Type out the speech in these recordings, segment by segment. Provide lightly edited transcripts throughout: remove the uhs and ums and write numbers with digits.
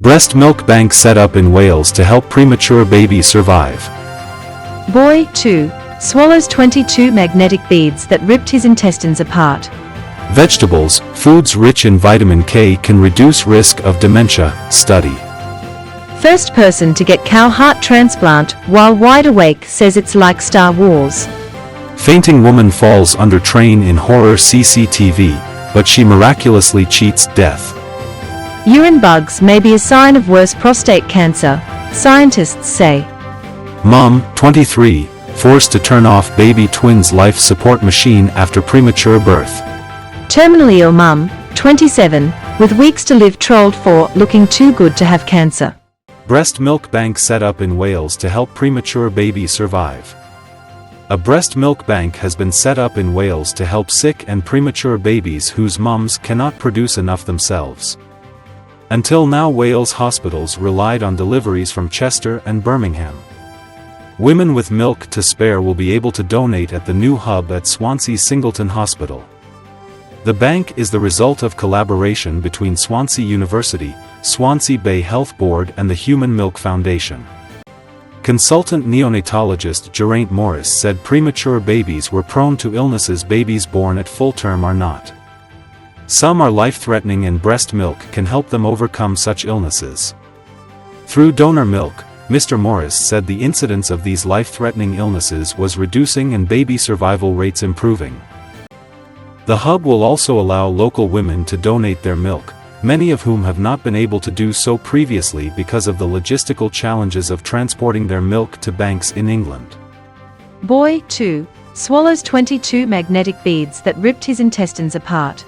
Breast milk bank set up in Wales to help premature baby survive. Boy, 2, swallows 22 magnetic beads that ripped his intestines apart. Vegetables, foods rich in vitamin K can reduce risk of dementia, study. First person to get cow heart transplant while wide awake says it's like Star Wars. Fainting woman falls under train in horror CCTV, but she miraculously cheats death. Urine bugs may be a sign of worse prostate cancer, scientists say. Mom, 23, forced to turn off baby twins' life support machine after premature birth. Terminally ill mum, 27, with weeks to live trolled for looking too good to have cancer. Breast milk bank set up in Wales to help premature baby survive. A breast milk bank has been set up in Wales to help sick and premature babies whose mums cannot produce enough themselves. Until now, Wales hospitals relied on deliveries from Chester and Birmingham. Women with milk to spare will be able to donate at the new hub at Swansea Singleton Hospital. The bank is the result of collaboration between Swansea University, Swansea Bay Health Board and the Human Milk Foundation. Consultant neonatologist Geraint Morris said premature babies were prone to illnesses babies born at full term are not. Some are life-threatening and breast milk can help them overcome such illnesses. Through donor milk, Mr. Morris said the incidence of these life-threatening illnesses was reducing and baby survival rates improving. The hub will also allow local women to donate their milk, many of whom have not been able to do so previously because of the logistical challenges of transporting their milk to banks in England. Boy, 2, swallows 22 magnetic beads that ripped his intestines apart.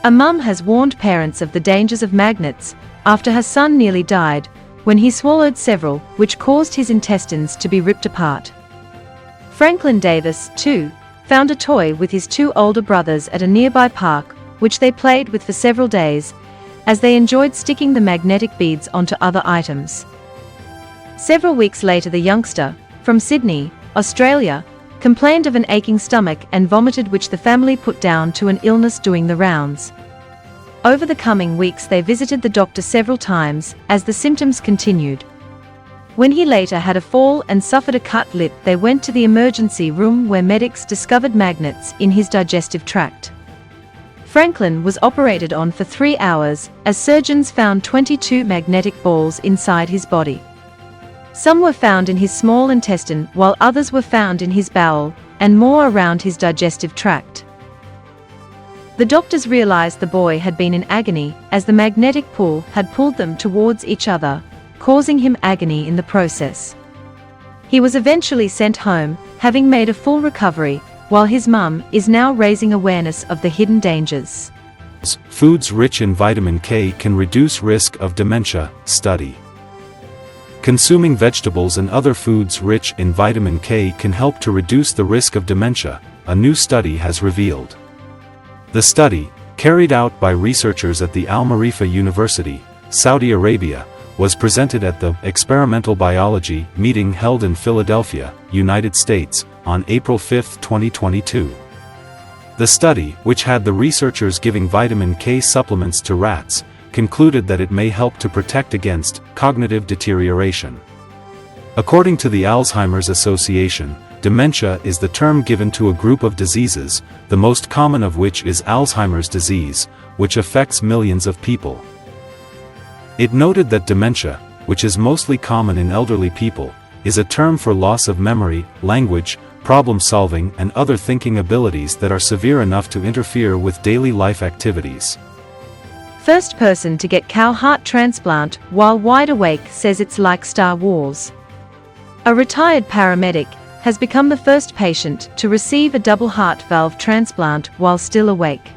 A mum has warned parents of the dangers of magnets after her son nearly died when he swallowed several, which caused his intestines to be ripped apart. Franklin Davis, 2, found a toy with his 2 older brothers at a nearby park, which they played with for several days, as they enjoyed sticking the magnetic beads onto other items. Several weeks later, the youngster, from Sydney, Australia, complained of an aching stomach and vomited, which the family put down to an illness doing the rounds. Over the coming weeks they visited the doctor several times as the symptoms continued. When he later had a fall and suffered a cut lip, they went to the emergency room where medics discovered magnets in his digestive tract. Franklin was operated on for 3 hours as surgeons found 22 magnetic balls inside his body. Some were found in his small intestine while others were found in his bowel, and more around his digestive tract. The doctors realized the boy had been in agony as the magnetic pull had pulled them towards each other, causing him agony in the process. He was eventually sent home, having made a full recovery, while his mum is now raising awareness of the hidden dangers. Foods rich in vitamin K can reduce risk of dementia, study. Consuming vegetables and other foods rich in vitamin K can help to reduce the risk of dementia, a new study has revealed. The study, carried out by researchers at the Al Marifa University, Saudi Arabia, was presented at the Experimental Biology meeting held in Philadelphia, United States, on April 5, 2022. The study, which had the researchers giving vitamin K supplements to rats, concluded that it may help to protect against cognitive deterioration. According to the Alzheimer's Association, dementia is the term given to a group of diseases, the most common of which is Alzheimer's disease, which affects millions of people. It noted that dementia, which is mostly common in elderly people, is a term for loss of memory, language, problem-solving and other thinking abilities that are severe enough to interfere with daily life activities. First person to get cow heart transplant while wide awake says it's like Star Wars. A retired paramedic has become the first patient to receive a double heart valve transplant while still awake.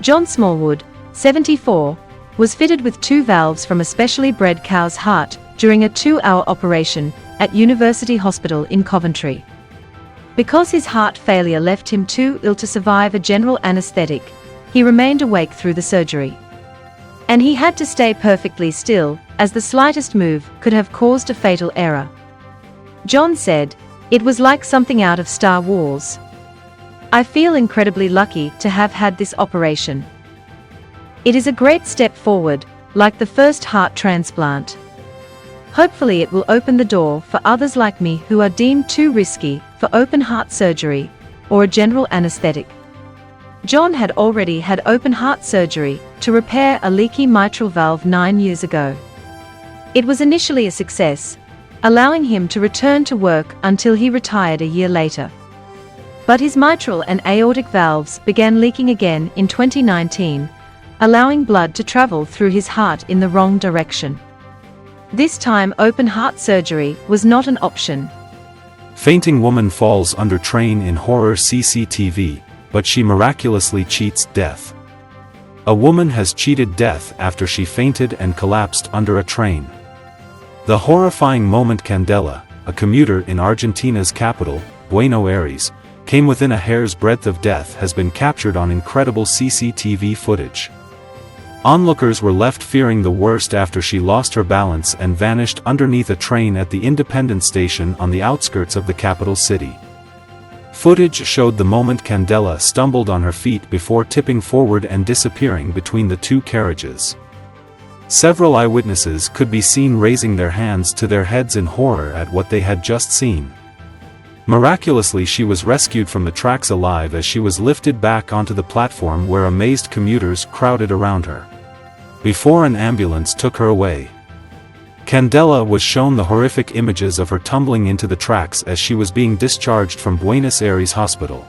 John Smallwood, 74, was fitted with 2 valves from a specially bred cow's heart during a 2-hour operation at University Hospital in Coventry. Because his heart failure left him too ill to survive a general anesthetic, he remained awake through the surgery. And he had to stay perfectly still, as the slightest move could have caused a fatal error. John said, "It was like something out of Star Wars. I feel incredibly lucky to have had this operation. It is a great step forward like the first heart transplant. Hopefully it will open the door for others like me who are deemed too risky for open heart surgery or a general anesthetic. John had already had open heart surgery to repair a leaky mitral valve 9 years ago. It was initially a success, allowing him to return to work until he retired a year later. But his mitral and aortic valves began leaking again in 2019, allowing blood to travel through his heart in the wrong direction. This time open heart surgery was not an option. Fainting woman falls under train in horror CCTV, but she miraculously cheats death. A woman has cheated death after she fainted and collapsed under a train. The horrifying moment Candela, a commuter in Argentina's capital, Buenos Aires, came within a hair's breadth of death has been captured on incredible CCTV footage. Onlookers were left fearing the worst after she lost her balance and vanished underneath a train at the Independence station on the outskirts of the capital city. Footage showed the moment Candela stumbled on her feet before tipping forward and disappearing between the two carriages. Several eyewitnesses could be seen raising their hands to their heads in horror at what they had just seen. Miraculously, she was rescued from the tracks alive as she was lifted back onto the platform where amazed commuters crowded around her, before an ambulance took her away. Candela was shown the horrific images of her tumbling into the tracks as she was being discharged from Buenos Aires hospital.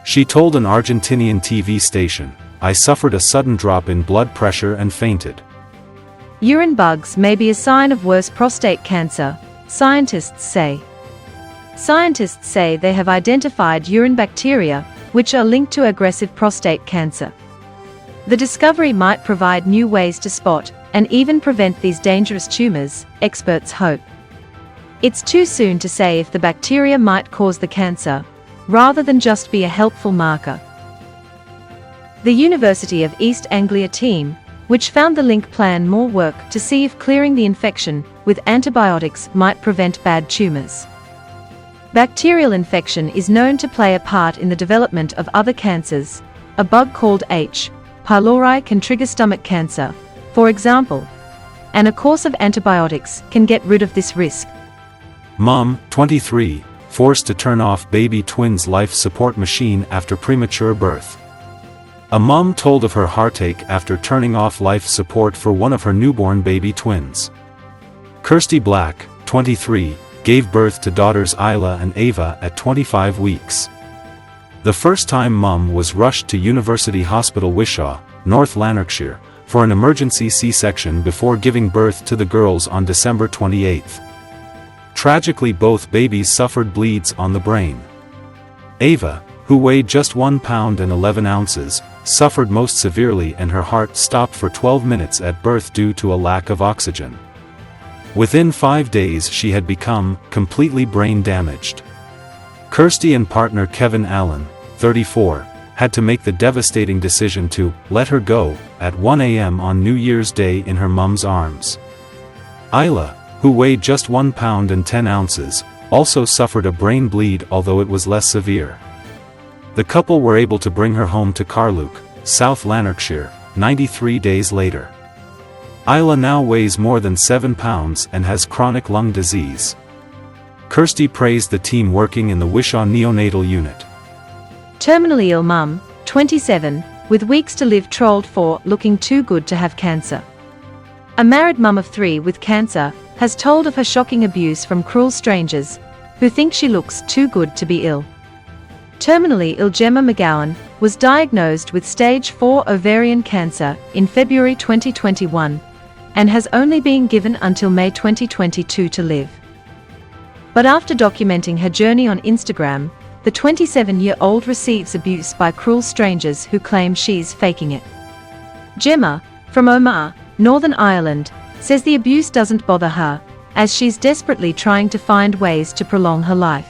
She told an Argentinian TV station, "I suffered a sudden drop in blood pressure and fainted." Urine bugs may be a sign of worse prostate cancer, scientists say. Scientists say they have identified urine bacteria, which are linked to aggressive prostate cancer. The discovery might provide new ways to spot and even prevent these dangerous tumors, experts hope. It's too soon to say if the bacteria might cause the cancer, rather than just be a helpful marker. The University of East Anglia team, which found the link, plan more work to see if clearing the infection with antibiotics might prevent bad tumors. Bacterial infection is known to play a part in the development of other cancers. A bug called H. pylori can trigger stomach cancer, for example, and a course of antibiotics can get rid of this risk. Mom, 23, forced to turn off baby twins' life support machine after premature birth. A mom told of her heartache after turning off life support for one of her newborn baby twins. Kirsty Black, 23, gave birth to daughters Isla and Ava at 25 weeks. The first-time mom was rushed to University Hospital Wishaw, North Lanarkshire, for an emergency C-section before giving birth to the girls on December 28. Tragically, both babies suffered bleeds on the brain. Ava, who weighed just 1 pound and 11 ounces, suffered most severely and her heart stopped for 12 minutes at birth due to a lack of oxygen. Within 5 days she had become completely brain damaged. Kirsty and partner Kevin Allen, 34, had to make the devastating decision to let her go at 1 a.m. on New Year's Day in her mom's arms. Isla, who weighed just 1 pound and 10 ounces, also suffered a brain bleed, although it was less severe. The couple were able to bring her home to Carluke, South Lanarkshire, 93 days later. Isla now weighs more than 7 pounds and has chronic lung disease. Kirsty praised the team working in the Wishaw neonatal unit. Terminally ill mum, 27, with weeks to live, trolled for looking too good to have cancer. A married mum of 3 with cancer has told of her shocking abuse from cruel strangers who think she looks too good to be ill. Terminally ill Gemma McGowan was diagnosed with stage 4 ovarian cancer in February 2021 and has only been given until May 2022 to live. But after documenting her journey on Instagram, the 27-year-old receives abuse by cruel strangers who claim she's faking it. Gemma, from Omagh, Northern Ireland, says the abuse doesn't bother her, as she's desperately trying to find ways to prolong her life.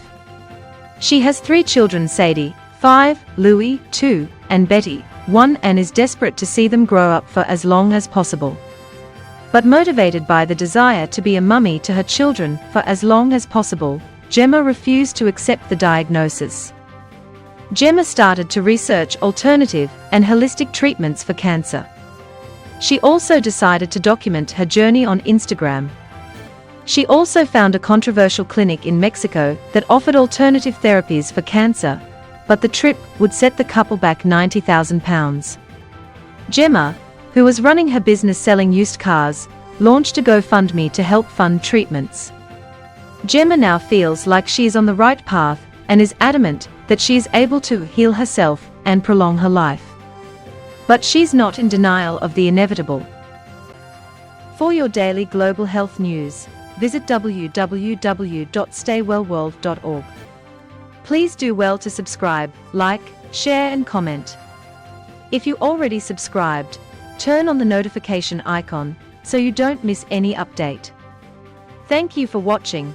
She has 3 children: Sadie, 5, Louis, 2, and Betty, 1, and is desperate to see them grow up for as long as possible. But motivated by the desire to be a mummy to her children for as long as possible, Gemma refused to accept the diagnosis. Gemma started to research alternative and holistic treatments for cancer. She also decided to document her journey on Instagram. She also found a controversial clinic in Mexico that offered alternative therapies for cancer, but the trip would set the couple back £90,000. Gemma, who was running her business selling used cars, launched a GoFundMe to help fund treatments. Gemma now feels like she is on the right path and is adamant that she is able to heal herself and prolong her life. But she's not in denial of the inevitable. For your daily global health news, visit www.StayWellWorld.org. Please do well to subscribe, like, share and comment. If you already subscribed, turn on the notification icon so you don't miss any update. Thank you for watching.